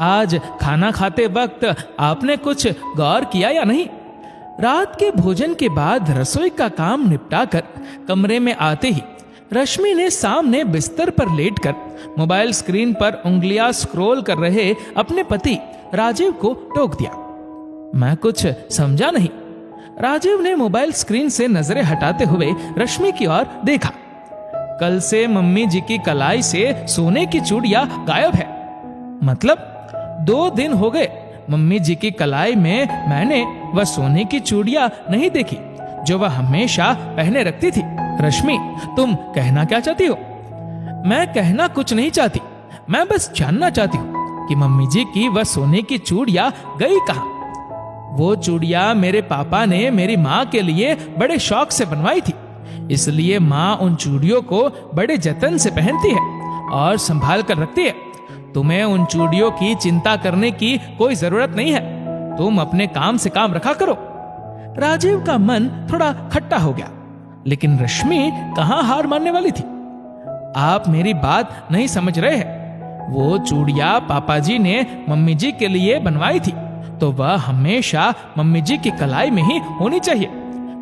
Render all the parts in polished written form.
आज खाना खाते वक्त आपने कुछ गौर किया या नहीं? रात के भोजन के बाद रसोई का काम निपटाकर कमरे में आते ही रश्मि ने सामने बिस्तर पर लेटकर मोबाइल स्क्रीन पर उंगलियां स्क्रॉल कर रहे अपने पति राजीव को टोक दिया। मैं कुछ समझा नहीं। राजीव ने मोबाइल स्क्रीन से नजरें हटाते हुए रश्मि की ओर देखा। कल से मम्मी जी की कलाई से सोने की चूड़ियां गायब है। मतलब 2 दिन हो गए मम्मी जी की कलाई में मैंने वह सोने की चूड़ियां नहीं देखी जो वह हमेशा पहने रखती थी। रश्मि, तुम कहना क्या चाहती हो? मैं कहना कुछ नहीं चाहती, मैं बस जानना चाहती हूँ कि मम्मी जी की वह सोने की चूड़ियां गई कहाँ? वो चूड़ियां मेरे पापा ने मेरी माँ के लिए बड़े शौक से बनवाई थी, इसलिए माँ उन चूड़ियों को बड़े जतन से पहनती है और संभाल कर रखती है। तुम्हें उन चूड़ियों की चिंता करने की कोई जरूरत नहीं है, तुम अपने काम से काम रखा करो। राजीव का मन थोड़ा खट्टा हो गया, लेकिन रश्मि कहाँ हार मानने वाली थी। आप मेरी बात नहीं समझ रहे हैं। वो चूड़ियां पापा जी ने मम्मी जी के लिए बनवाई थी, तो वह हमेशा मम्मी जी की कलाई में ही होनी चाहिए।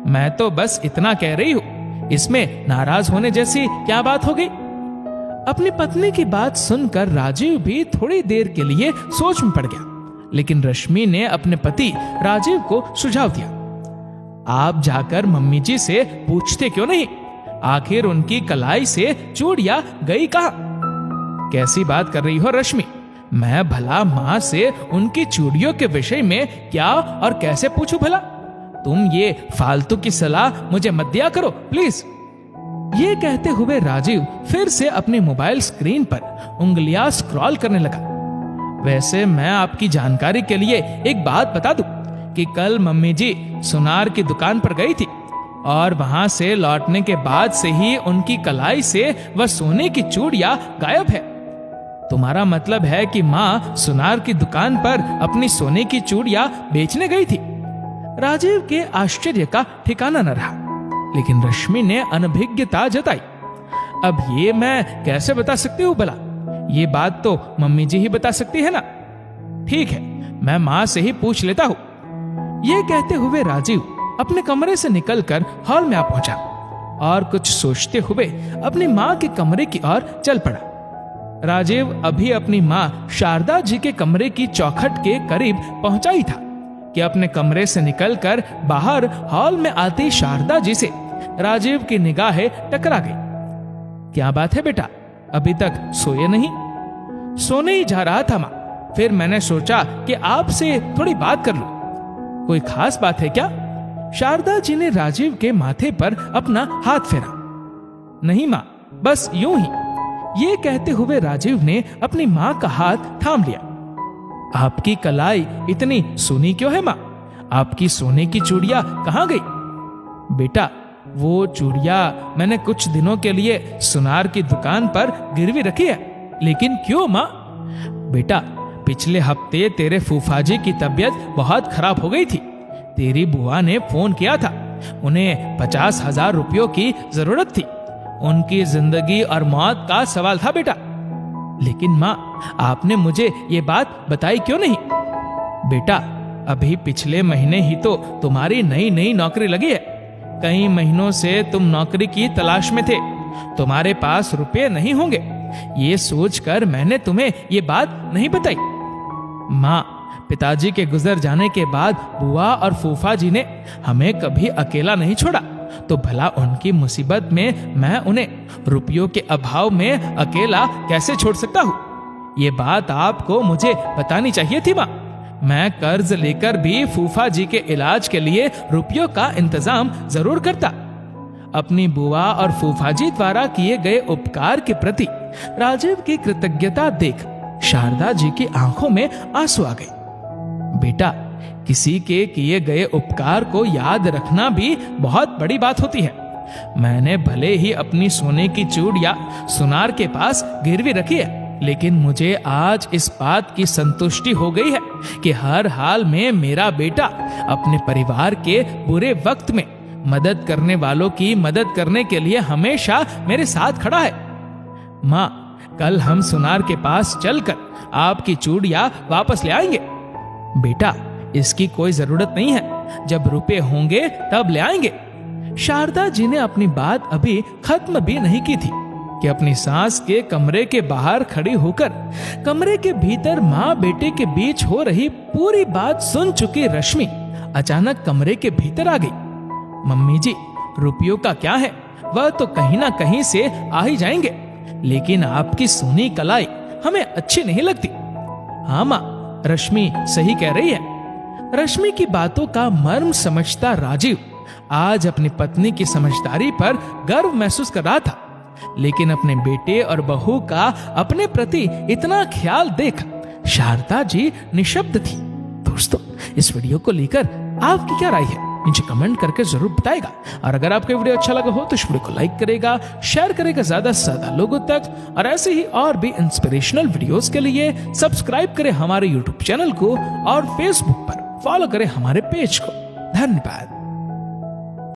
मैं तो बस इतना कह रही हूँ, इसमें नाराज होने जैसी क्या बात हो गई? अपनी पत्नी की बात सुनकर राजीव भी थोड़ी देर के लिए सोच में पड़ गया, लेकिन रश्मि ने अपने पति राजीव को सुझाव दिया। आप जाकर मम्मी जी से पूछते क्यों नहीं, आखिर उनकी कलाई से चूड़ियां गई कहां? कैसी बात कर रही हो रश्मि? मैं भला माँ से उनकी चूड़ियों के विषय में क्या और कैसे पूछूं भला? तुम ये फालतू की सलाह मुझे मत दिया करो प्लीज। ये कहते हुए राजीव फिर से अपनी मोबाइल स्क्रीन पर उंगलियां स्क्रॉल करने लगा। वैसे मैं आपकी जानकारी के लिए एक बात बता दूं कि कल मम्मी जी सुनार की दुकान पर गई थी और वहां से लौटने के बाद से ही उनकी कलाई से वह सोने की चूड़ियां गायब है। तुम्हारा मतलब है कि माँ सुनार की दुकान पर अपनी सोने की चूड़ियां बेचने गई थी? राजीव के आश्चर्य का ठिकाना न रहा, लेकिन रश्मि ने अनभिज्ञता जताई। अब ये मैं कैसे बता सकती हूँ भला? ये बात तो मम्मी जी ही बता सकती है ना। ठीक है, मैं माँ से ही पूछ लेता हूँ। ये कहते हुए राजीव अपने कमरे से निकलकर हॉल में आ पहुंचा और कुछ सोचते हुए अपनी माँ के कमरे की ओर चल पड़ा। राजीव अभी अपनी माँ शारदा जी के कमरे की चौखट के करीब पहुंचा ही था कि अपने कमरे से निकलकर बाहर हॉल में आती शारदा जी से राजीव की निगाहें टकरा गई। क्या बात है बेटा, अभी तक सोए नहीं? सोने ही जा रहा था माँ, फिर मैंने सोचा कि आपसे थोड़ी बात कर लूं। कोई खास बात है क्या? शारदा जी ने राजीव के माथे पर अपना हाथ फेरा। नहीं माँ, बस यूं ही। ये कहते हुए राजीव ने अपनी माँ का हाथ थाम लिया। आपकी कलाई इतनी सोनी क्यों है माँ? आपकी सोने की चूड़ियां कहाँ गई? बेटा, वो चूड़ियां मैंने कुछ दिनों के लिए सुनार की दुकान पर गिरवी रखी है। लेकिन क्यों माँ? बेटा, पिछले हफ्ते तेरे फूफा जी की तबीयत बहुत खराब हो गई थी। तेरी बुआ ने फोन किया था, उन्हें 50,000 रुपयों की जरूरत थी। उनकी जिंदगी और मौत का सवाल था बेटा। लेकिन माँ, आपने मुझे ये बात बताई क्यों नहीं? बेटा, अभी पिछले महीने ही तो तुम्हारी नई नई नौकरी लगी है। कई महीनों से तुम नौकरी की तलाश में थे, तुम्हारे पास रुपए नहीं होंगे। ये सोचकर मैंने तुम्हें ये बात नहीं बताई। माँ, पिताजी के गुजर जाने के बाद बुआ और फूफा जी ने हमें कभी अकेला नहीं छोड़ा, तो भला उनकी मुसीबत में मैं उन्हें रुपयों के अभाव में अकेला कैसे छोड़ सकता हूँ? ये बात आपको मुझे बतानी चाहिए थी माँ। मैं कर्ज लेकर भी फूफा जी के इलाज के लिए रुपयों का इंतजाम जरूर करता। अपनी बुआ और फूफा जी द्वारा किए गए उपकार के प्रति राजीव की कृतज्ञता देख शारदा जी की आंखों में आंसू आ गए। बेटा, किसी के किए गए उपकार को याद रखना भी बहुत बड़ी बात होती है। मैंने भले ही अपनी सोने की चूड़ियां सुनार के पास गिरवी रखी है, लेकिन मुझे आज इस बात की संतुष्टि हो गई है कि हर हाल में मेरा बेटा अपने परिवार के बुरे वक्त में मदद करने वालों की मदद करने के लिए हमेशा मेरे साथ खड़ा है। माँ, कल हम सुनार के पास चलकर आपकी चूड़ियां वापस ले आएंगे। बेटा, इसकी कोई जरूरत नहीं है, जब रुपए होंगे तब ले आएंगे। शारदा जी ने अपनी बात अभी खत्म भी नहीं की थी कि अपनी सास के कमरे के बाहर खड़ी होकर कमरे के भीतर माँ बेटे के बीच हो रही पूरी बात सुन चुकी रश्मि अचानक कमरे के भीतर आ गई। मम्मी जी, रुपयों का क्या है, वह तो कहीं ना कहीं से आ ही जाएंगे, लेकिन आपकी सोनी कलाई हमें अच्छी नहीं लगती। हाँ माँ, रश्मि सही कह रही है। रश्मि की बातों का मर्म समझता राजीव आज अपनी पत्नी की समझदारी पर गर्व महसूस कर रहा था, लेकिन अपने बेटे और बहू का अपने प्रति इतना ख्याल देख शारदा जी निशब्द थी। दोस्तों, इस वीडियो को लेकर आपकी क्या राय है, नीचे कमेंट करके जरूर बताएगा। और अगर आपको वीडियो अच्छा लगा हो तो इस वीडियो को लाइक करेगा, शेयर करेगा ज्यादा से ज्यादा लोगों तक, और ऐसे ही और भी इंस्पिरेशनल वीडियोस के लिए सब्सक्राइब करें हमारे यूट्यूब चैनल को और फेसबुक पर फॉलो करें हमारे पेज को। धन्यवाद।